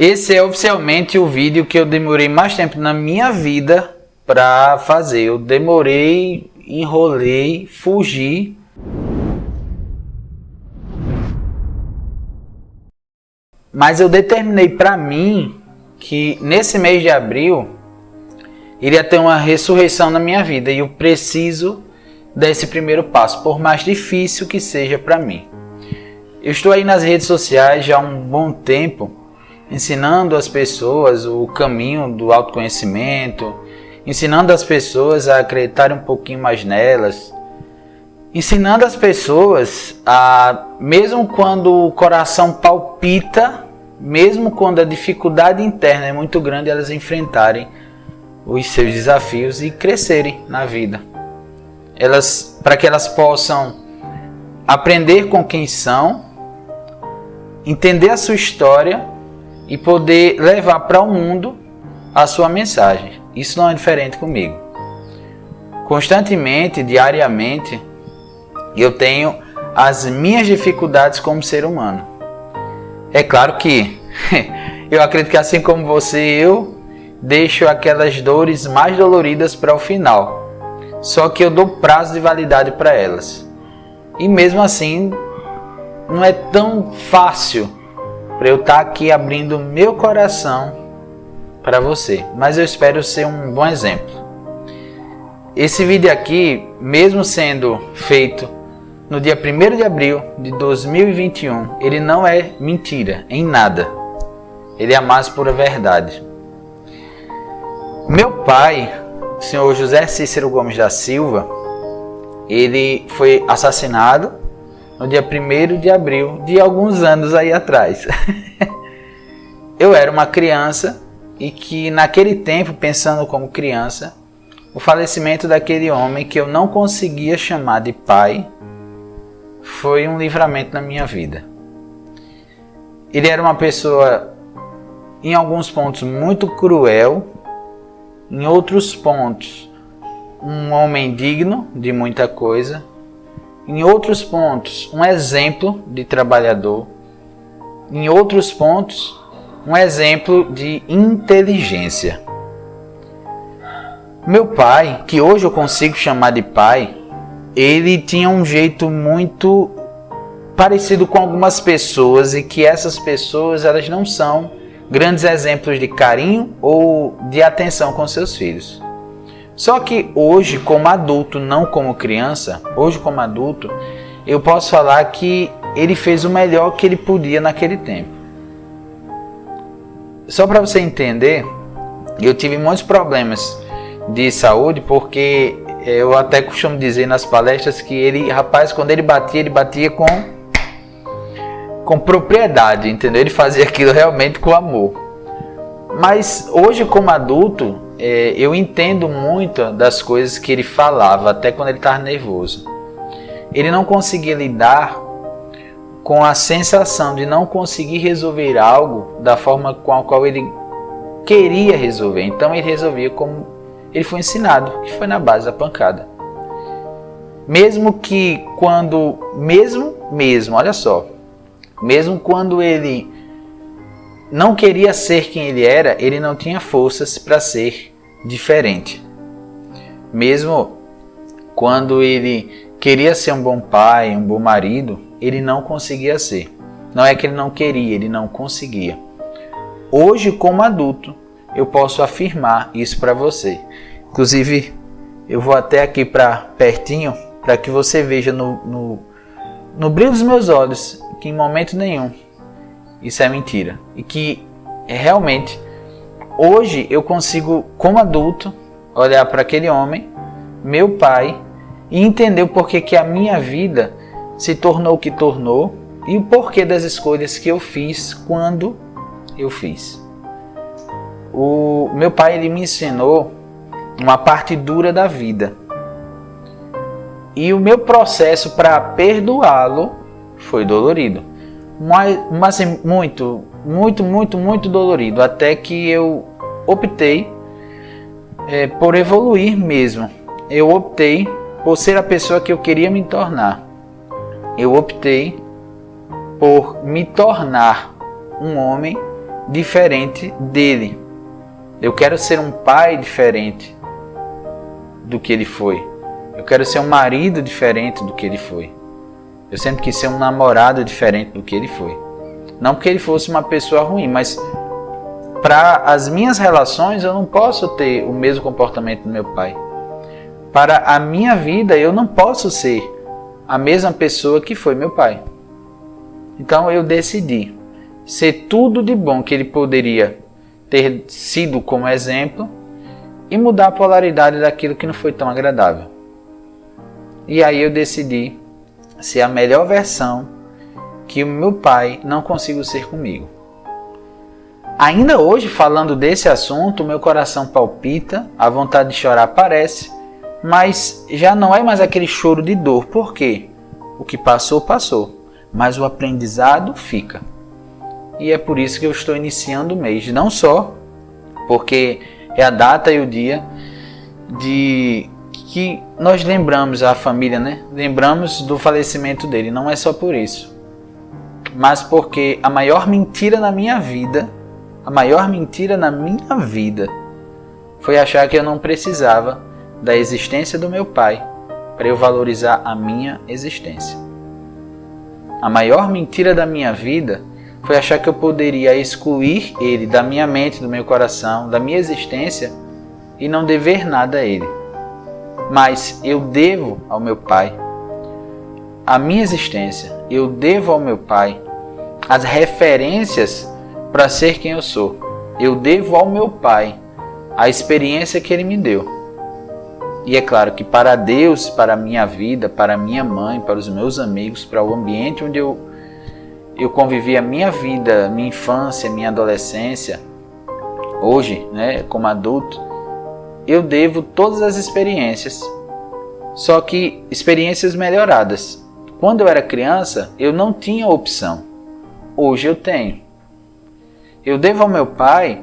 Esse é oficialmente o vídeo que eu demorei mais tempo na minha vida para fazer. Eu demorei, enrolei, fugi. Mas eu determinei para mim que nesse mês de abril iria ter uma ressurreição na minha vida e eu preciso desse primeiro passo, por mais difícil que seja para mim. Eu estou aí nas redes sociais já há um bom tempo, ensinando as pessoas o caminho do autoconhecimento, ensinando as pessoas a acreditarem um pouquinho mais nelas, ensinando as pessoas a, mesmo quando o coração palpita, mesmo quando a dificuldade interna é muito grande, elas enfrentarem os seus desafios e crescerem na vida. Para que elas possam aprender com quem são, entender a sua história e poder levar para o mundo a sua mensagem. Isso não é diferente comigo. Constantemente, diariamente, eu tenho as minhas dificuldades como ser humano. É claro que eu acredito que assim como você, eu deixo aquelas dores mais doloridas para o final. Só que eu dou prazo de validade para elas. E mesmo assim, não é tão fácil para eu estar aqui abrindo meu coração para você. Mas eu espero ser um bom exemplo. Esse vídeo aqui, mesmo sendo feito no dia 1º de abril de 2021, ele não é mentira em nada. Ele é a mais pura verdade. Meu pai, o senhor José Cícero Gomes da Silva, ele foi assassinado no dia 1º de abril de alguns anos aí atrás. Eu era uma criança e que naquele tempo, pensando como criança, o falecimento daquele homem que eu não conseguia chamar de pai foi um livramento na minha vida. Ele era uma pessoa, em alguns pontos, muito cruel, em outros pontos, um homem digno de muita coisa, em outros pontos, um exemplo de trabalhador, em outros pontos, um exemplo de inteligência. Meu pai, que hoje eu consigo chamar de pai, ele tinha um jeito muito parecido com algumas pessoas e que essas pessoas elas não são grandes exemplos de carinho ou de atenção com seus filhos. Só que hoje, como adulto, não como criança, hoje como adulto, eu posso falar que ele fez o melhor que ele podia naquele tempo. Só para você entender, eu tive muitos problemas de saúde, porque eu até costumo dizer nas palestras que ele, rapaz, quando ele batia com propriedade, entendeu? Ele fazia aquilo realmente com amor. Mas hoje, como adulto, eu entendo muito das coisas que ele falava, até quando ele estava nervoso. Ele não conseguia lidar com a sensação de não conseguir resolver algo da forma com a qual ele queria resolver. Então ele resolvia como ele foi ensinado, que foi na base da pancada. Mesmo quando ele não queria ser quem ele era, ele não tinha forças para ser diferente. Mesmo quando ele queria ser um bom pai, um bom marido, ele não conseguia ser. Não é que ele não queria, ele não conseguia. Hoje, como adulto, eu posso afirmar isso para você. Inclusive, eu vou até aqui para pertinho, para que você veja no brilho dos meus olhos que em momento nenhum isso é mentira. E que realmente, hoje eu consigo, como adulto, olhar para aquele homem, meu pai, e entender o porquê que a minha vida se tornou o que tornou e o porquê das escolhas que eu fiz quando eu fiz. O meu pai, ele me ensinou uma parte dura da vida. E o meu processo para perdoá-lo foi dolorido. Mas muito dolorido. Até que eu optei por evoluir mesmo. Eu optei por ser a pessoa que eu queria me tornar. Eu optei por me tornar um homem diferente dele. Eu quero ser um pai diferente do que ele foi. Eu quero ser um marido diferente do que ele foi. Eu sempre quis ser um namorado diferente do que ele foi. Não porque ele fosse uma pessoa ruim, mas para as minhas relações eu não posso ter o mesmo comportamento do meu pai. Para a minha vida eu não posso ser a mesma pessoa que foi meu pai. Então eu decidi ser tudo de bom que ele poderia ter sido como exemplo e mudar a polaridade daquilo que não foi tão agradável. E aí eu decidi ser a melhor versão que o meu pai não conseguiu ser comigo. Ainda hoje, falando desse assunto, meu coração palpita, a vontade de chorar aparece, mas já não é mais aquele choro de dor. Por quê? O que passou, passou, mas o aprendizado fica. E é por isso que eu estou iniciando o mês, não só porque é a data e o dia de que nós lembramos a família, né? Lembramos do falecimento dele, não é só por isso, mas porque a maior mentira na minha vida foi achar que eu não precisava da existência do meu pai para eu valorizar a minha existência. A maior mentira da minha vida foi achar que eu poderia excluir ele da minha mente, do meu coração, da minha existência e não dever nada a ele. Mas eu devo ao meu pai a minha existência, eu devo ao meu pai as referências para ser quem eu sou. Eu devo ao meu pai a experiência que ele me deu. E é claro que para Deus, para a minha vida, para a minha mãe, para os meus amigos, para o ambiente onde eu convivi a minha vida, minha infância, minha adolescência, hoje, né, como adulto, eu devo todas as experiências, só que experiências melhoradas. Quando eu era criança, eu não tinha opção. Hoje eu tenho. Eu devo ao meu pai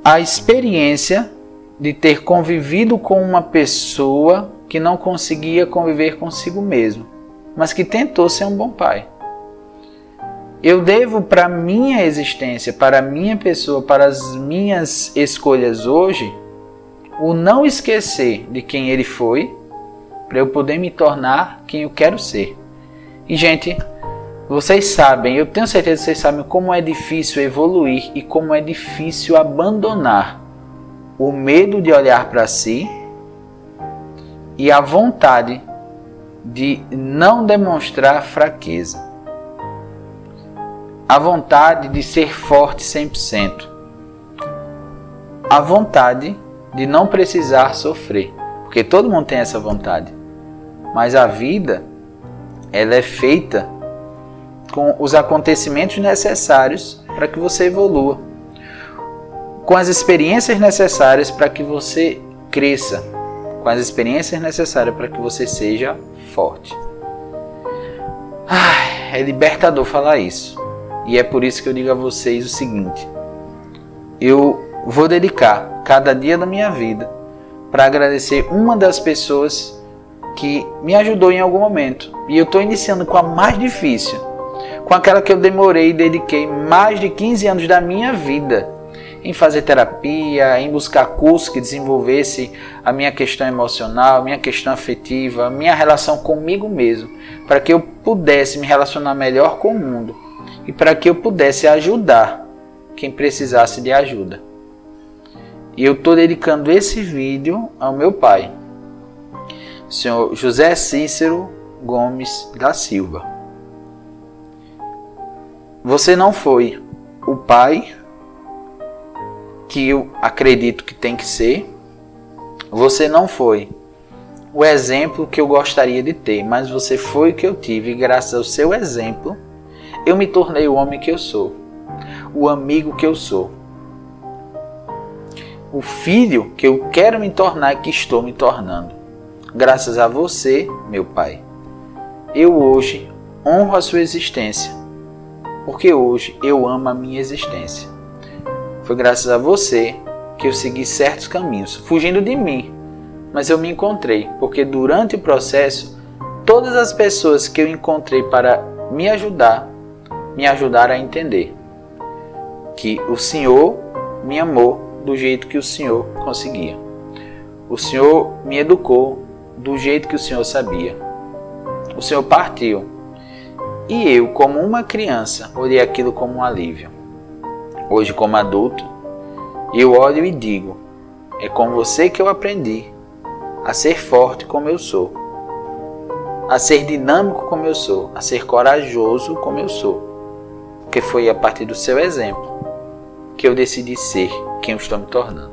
a experiência de ter convivido com uma pessoa que não conseguia conviver consigo mesmo, mas que tentou ser um bom pai. Eu devo para a minha existência, para a minha pessoa, para as minhas escolhas hoje, o não esquecer de quem ele foi, para eu poder me tornar quem eu quero ser. E, gente, vocês sabem, eu tenho certeza que vocês sabem como é difícil evoluir e como é difícil abandonar o medo de olhar para si e a vontade de não demonstrar fraqueza. A vontade de ser forte 100%. A vontade de não precisar sofrer. Porque todo mundo tem essa vontade. Mas a vida, ela é feita com os acontecimentos necessários para que você evolua. Com as experiências necessárias para que você cresça. Com as experiências necessárias para que você seja forte. É libertador falar isso. E é por isso que eu digo a vocês o seguinte: eu vou dedicar cada dia da minha vida para agradecer uma das pessoas que me ajudou em algum momento. E eu estou iniciando com a mais difícil, com aquela que eu demorei e dediquei mais de 15 anos da minha vida em fazer terapia, em buscar cursos que desenvolvesse a minha questão emocional, a minha questão afetiva, a minha relação comigo mesmo, para que eu pudesse me relacionar melhor com o mundo e para que eu pudesse ajudar quem precisasse de ajuda. E eu estou dedicando esse vídeo ao meu pai, o senhor José Cícero Gomes da Silva. Você não foi o pai que eu acredito que tem que ser. Você não foi o exemplo que eu gostaria de ter, mas você foi o que eu tive, e graças ao seu exemplo, eu me tornei o homem que eu sou, o amigo que eu sou, o filho que eu quero me tornar e que estou me tornando. Graças a você, meu pai, eu hoje honro a sua existência, porque hoje eu amo a minha existência. Foi graças a você que eu segui certos caminhos, fugindo de mim, mas eu me encontrei, porque durante o processo, todas as pessoas que eu encontrei para me ajudaram a entender que o Senhor me amou do jeito que o Senhor conseguia. O Senhor me educou do jeito que o Senhor sabia. O Senhor partiu. E eu, como uma criança, olhei aquilo como um alívio. Hoje, como adulto, eu olho e digo: é com você que eu aprendi a ser forte como eu sou, a ser dinâmico como eu sou, a ser corajoso como eu sou. Porque foi a partir do seu exemplo que eu decidi ser quem eu estou me tornando.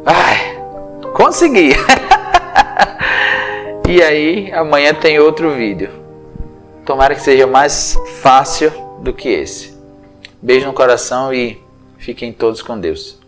Ai, consegui! E aí, amanhã tem outro vídeo. Tomara que seja mais fácil do que esse. Beijo no coração e fiquem todos com Deus.